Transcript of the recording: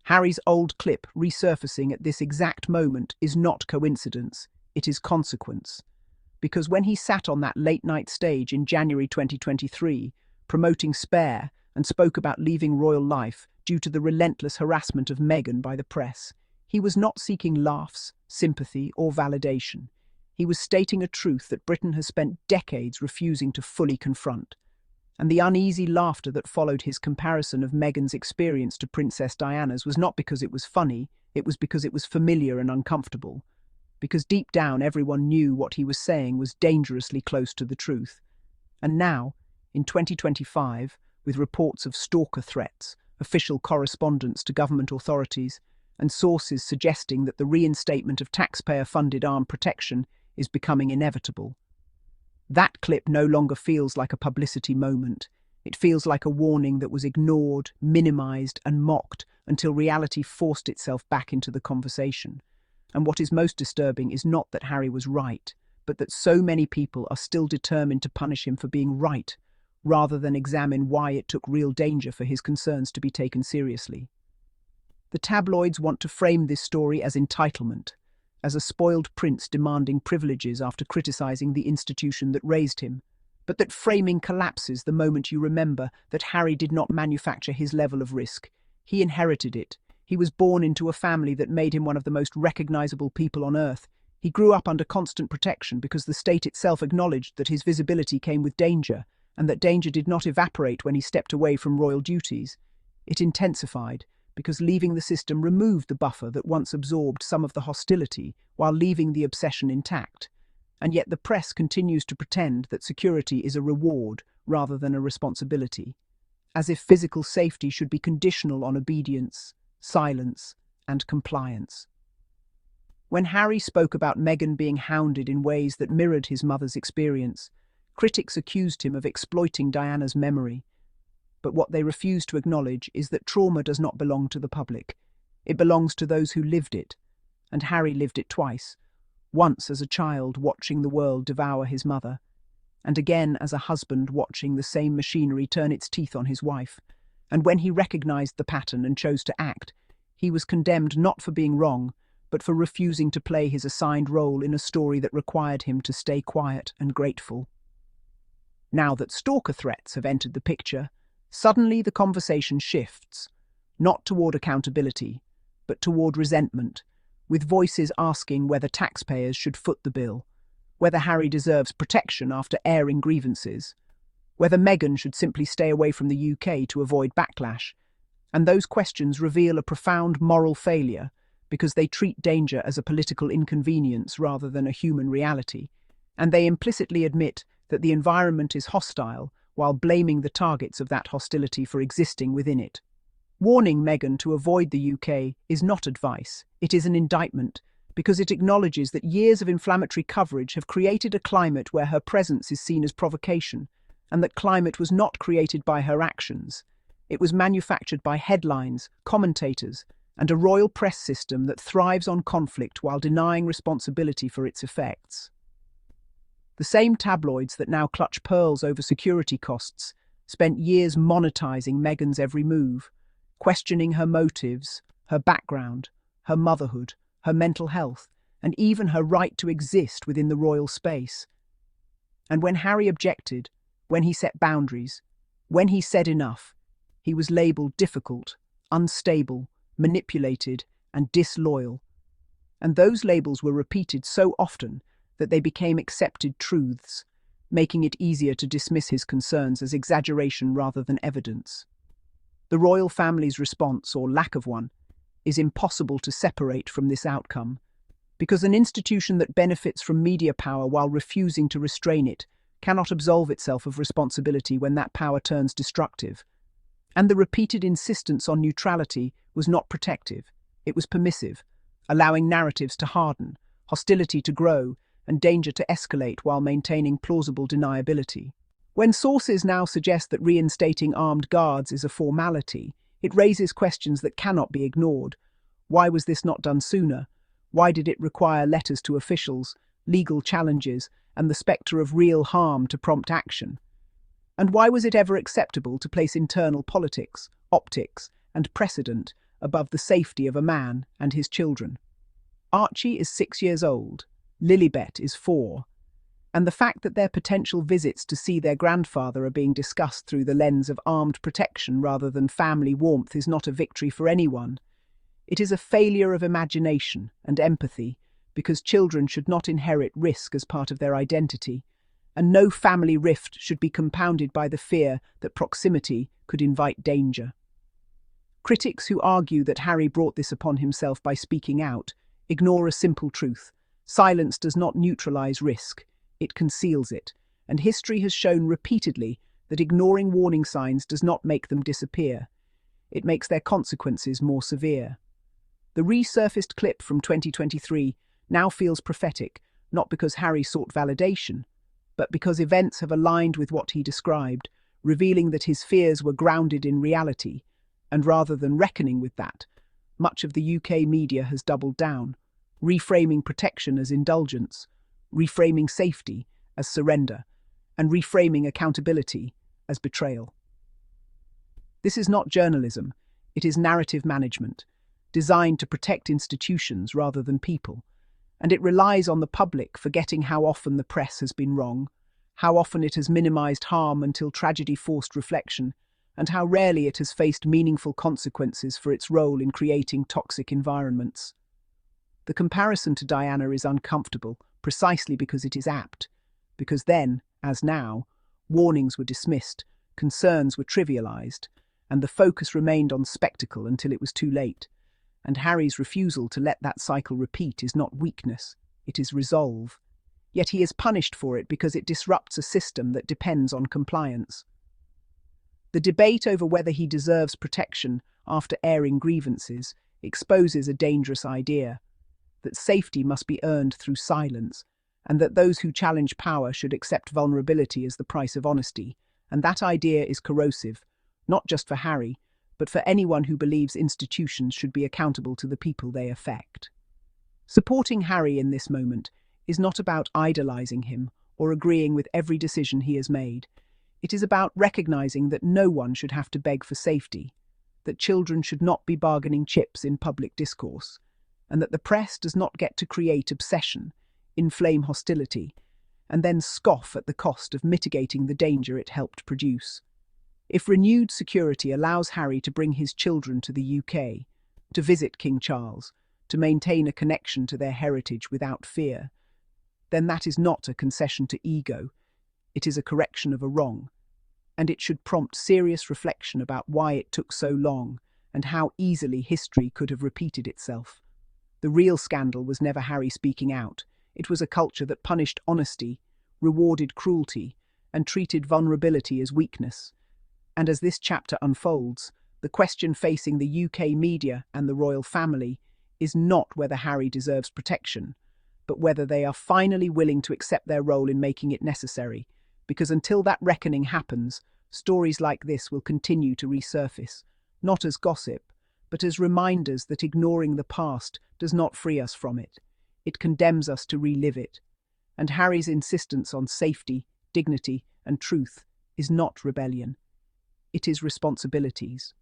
Harry's old clip resurfacing at this exact moment is not coincidence, it is consequence. Because when he sat on that late-night stage in January 2023, promoting Spare and spoke about leaving royal life due to the relentless harassment of Meghan by the press, he was not seeking laughs, sympathy, or validation. He was stating a truth that Britain has spent decades refusing to fully confront. And the uneasy laughter that followed his comparison of Meghan's experience to Princess Diana's was not because it was funny, it was because it was familiar and uncomfortable. Because deep down everyone knew what he was saying was dangerously close to the truth. And now, in 2025, with reports of stalker threats, official correspondence to government authorities, and sources suggesting that the reinstatement of taxpayer-funded armed protection is becoming inevitable, that clip no longer feels like a publicity moment. It feels like a warning that was ignored, minimized, and mocked until reality forced itself back into the conversation. And what is most disturbing is not that Harry was right, but that so many people are still determined to punish him for being right, rather than examine why it took real danger for his concerns to be taken seriously. The tabloids want to frame this story as entitlement, as a spoiled prince demanding privileges after criticizing the institution that raised him. But that framing collapses the moment you remember that Harry did not manufacture his level of risk. He inherited it. He was born into a family that made him one of the most recognizable people on earth. He grew up under constant protection because the state itself acknowledged that his visibility came with danger, and that danger did not evaporate when he stepped away from royal duties. It intensified, because leaving the system removed the buffer that once absorbed some of the hostility, while leaving the obsession intact. And yet the press continues to pretend that security is a reward rather than a responsibility, as if physical safety should be conditional on obedience, silence, and compliance. When Harry spoke about Meghan being hounded in ways that mirrored his mother's experience, critics accused him of exploiting Diana's memory. But what they refuse to acknowledge is that trauma does not belong to the public. It belongs to those who lived it, and Harry lived it twice. Once as a child watching the world devour his mother, and again as a husband watching the same machinery turn its teeth on his wife. And when he recognized the pattern and chose to act, he was condemned not for being wrong, but for refusing to play his assigned role in a story that required him to stay quiet and grateful. Now that stalker threats have entered the picture, suddenly the conversation shifts, not toward accountability, but toward resentment, with voices asking whether taxpayers should foot the bill, whether Harry deserves protection after airing grievances, whether Meghan should simply stay away from the UK to avoid backlash. And those questions reveal a profound moral failure because they treat danger as a political inconvenience rather than a human reality, and they implicitly admit that the environment is hostile while blaming the targets of that hostility for existing within it. Warning Meghan to avoid the UK is not advice, it is an indictment, because it acknowledges that years of inflammatory coverage have created a climate where her presence is seen as provocation, and that climate was not created by her actions. It was manufactured by headlines, commentators, and a royal press system that thrives on conflict while denying responsibility for its effects. The same tabloids that now clutch pearls over security costs spent years monetizing Meghan's every move, questioning her motives, her background, her motherhood, her mental health, and even her right to exist within the royal space. And when Harry objected, when he set boundaries, when he said enough, he was labelled difficult, unstable, manipulated, and disloyal. And those labels were repeated so often that they became accepted truths, making it easier to dismiss his concerns as exaggeration rather than evidence. The royal family's response, or lack of one, is impossible to separate from this outcome, because an institution that benefits from media power while refusing to restrain it cannot absolve itself of responsibility when that power turns destructive. And the repeated insistence on neutrality was not protective, it was permissive, allowing narratives to harden, hostility to grow, and danger to escalate while maintaining plausible deniability. When sources now suggest that reinstating armed guards is a formality, it raises questions that cannot be ignored. Why was this not done sooner? Why did it require letters to officials, legal challenges, and the spectre of real harm to prompt action? And why was it ever acceptable to place internal politics, optics, and precedent above the safety of a man and his children. Archie is 6 years old, Lilibet is 4, and the fact that their potential visits to see their grandfather are being discussed through the lens of armed protection rather than family warmth is not a victory for anyone. It is a failure of imagination and empathy, because children should not inherit risk as part of their identity, and no family rift should be compounded by the fear that proximity could invite danger. Critics who argue that Harry brought this upon himself by speaking out ignore a simple truth. Silence does not neutralize risk, it conceals it, and history has shown repeatedly that ignoring warning signs does not make them disappear. It makes their consequences more severe. The resurfaced clip from 2023 now feels prophetic, not because Harry sought validation, but because events have aligned with what he described, revealing that his fears were grounded in reality, and rather than reckoning with that, much of the UK media has doubled down, reframing protection as indulgence, reframing safety as surrender, and reframing accountability as betrayal. This is not journalism, it is narrative management, designed to protect institutions rather than people, and it relies on the public forgetting how often the press has been wrong, how often it has minimized harm until tragedy forced reflection, and how rarely it has faced meaningful consequences for its role in creating toxic environments. The comparison to Diana is uncomfortable precisely because it is apt, because then, as now, warnings were dismissed, concerns were trivialized, and the focus remained on spectacle until it was too late. And Harry's refusal to let that cycle repeat is not weakness, it is resolve. Yet he is punished for it because it disrupts a system that depends on compliance. The debate over whether he deserves protection after airing grievances exposes a dangerous idea, that safety must be earned through silence, and that those who challenge power should accept vulnerability as the price of honesty, and that idea is corrosive, not just for Harry, but for anyone who believes institutions should be accountable to the people they affect. Supporting Harry in this moment is not about idolizing him or agreeing with every decision he has made. It is about recognizing that no one should have to beg for safety, that children should not be bargaining chips in public discourse, and that the press does not get to create obsession, inflame hostility, and then scoff at the cost of mitigating the danger it helped produce. If renewed security allows Harry to bring his children to the UK, to visit King Charles, to maintain a connection to their heritage without fear, then that is not a concession to ego, it is a correction of a wrong, and it should prompt serious reflection about why it took so long and how easily history could have repeated itself. The real scandal was never Harry speaking out, it was a culture that punished honesty, rewarded cruelty, and treated vulnerability as weakness. And as this chapter unfolds, the question facing the UK media and the royal family is not whether Harry deserves protection, but whether they are finally willing to accept their role in making it necessary, because until that reckoning happens, stories like this will continue to resurface, not as gossip, but as reminders that ignoring the past does not free us from it. It condemns us to relive it. And Harry's insistence on safety, dignity, and truth is not rebellion. It is responsibilities.